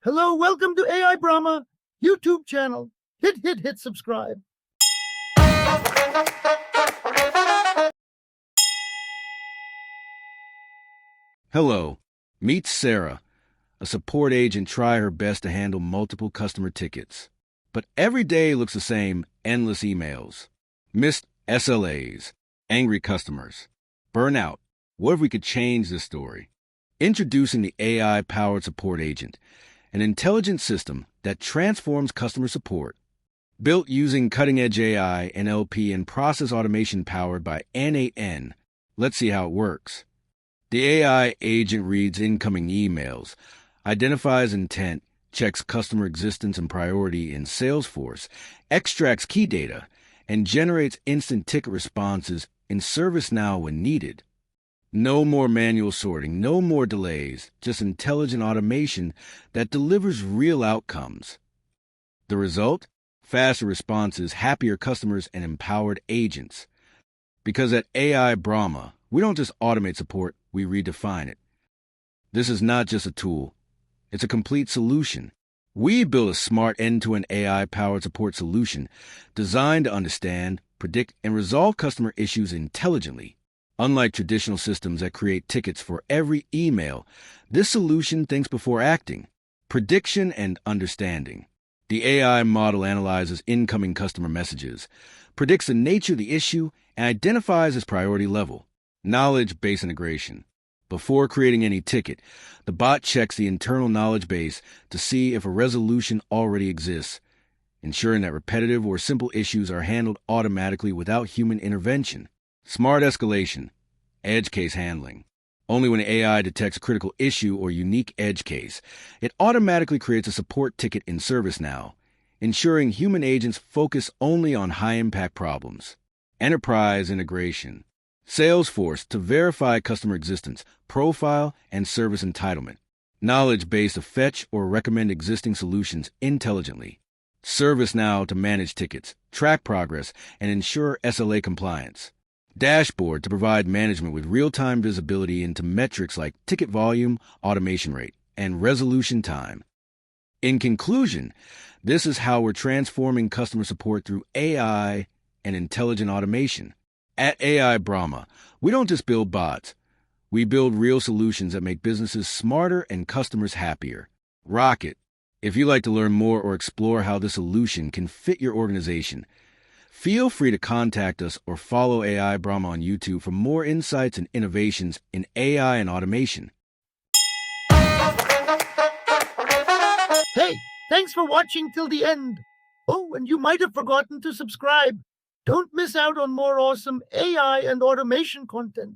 Hello, welcome to AI Brahma YouTube channel. Hit subscribe. Hello, meet Sarah, a support agent try her best to handle multiple customer tickets. But every day looks the same: endless emails, missed SLAs, angry customers, burnout. What if we could change this story? Introducing the AI-powered support agent, an intelligent system that transforms customer support. Built using cutting-edge AI, NLP, and process automation powered by n8n. Let's see how it works. The AI agent reads incoming emails, identifies intent, checks customer existence and priority in Salesforce, extracts key data, and generates instant ticket responses in ServiceNow when needed. No more manual sorting, no more delays, just intelligent automation that delivers real outcomes. The result? Faster responses, happier customers, and empowered agents. Because at AI Brahma, we don't just automate support, we redefine it. This is not just a tool. It's a complete solution. We build a smart end-to-end AI-powered support solution designed to understand, predict, and resolve customer issues intelligently. Unlike traditional systems that create tickets for every email, this solution thinks before acting. Prediction and understanding. The AI model analyzes incoming customer messages, predicts the nature of the issue, and identifies its priority level. Knowledge-based integration. Before creating any ticket, the bot checks the internal knowledge base to see if a resolution already exists, ensuring that repetitive or simple issues are handled automatically without human intervention. Smart escalation. Edge case handling. Only when AI detects a critical issue or unique edge case, it automatically creates a support ticket in ServiceNow, ensuring human agents focus only on high-impact problems. Enterprise integration. Salesforce to verify customer existence, profile, and service entitlement. Knowledge-based to fetch or recommend existing solutions intelligently. ServiceNow to manage tickets, track progress, and ensure SLA compliance. Dashboard to provide management with real-time visibility into metrics like ticket volume, automation rate, and resolution time. In conclusion, this is how we're transforming customer support through AI and intelligent automation. At AI Brahma, we don't just build bots. We build real solutions that make businesses smarter and customers happier. Rock it! If you'd like to learn more or explore how this solution can fit your organization, feel free to contact us or follow AI Brahma on YouTube for more insights and innovations in AI and automation. Hey, thanks for watching till the end. Oh, and you might have forgotten to subscribe. Don't miss out on more awesome AI and automation content.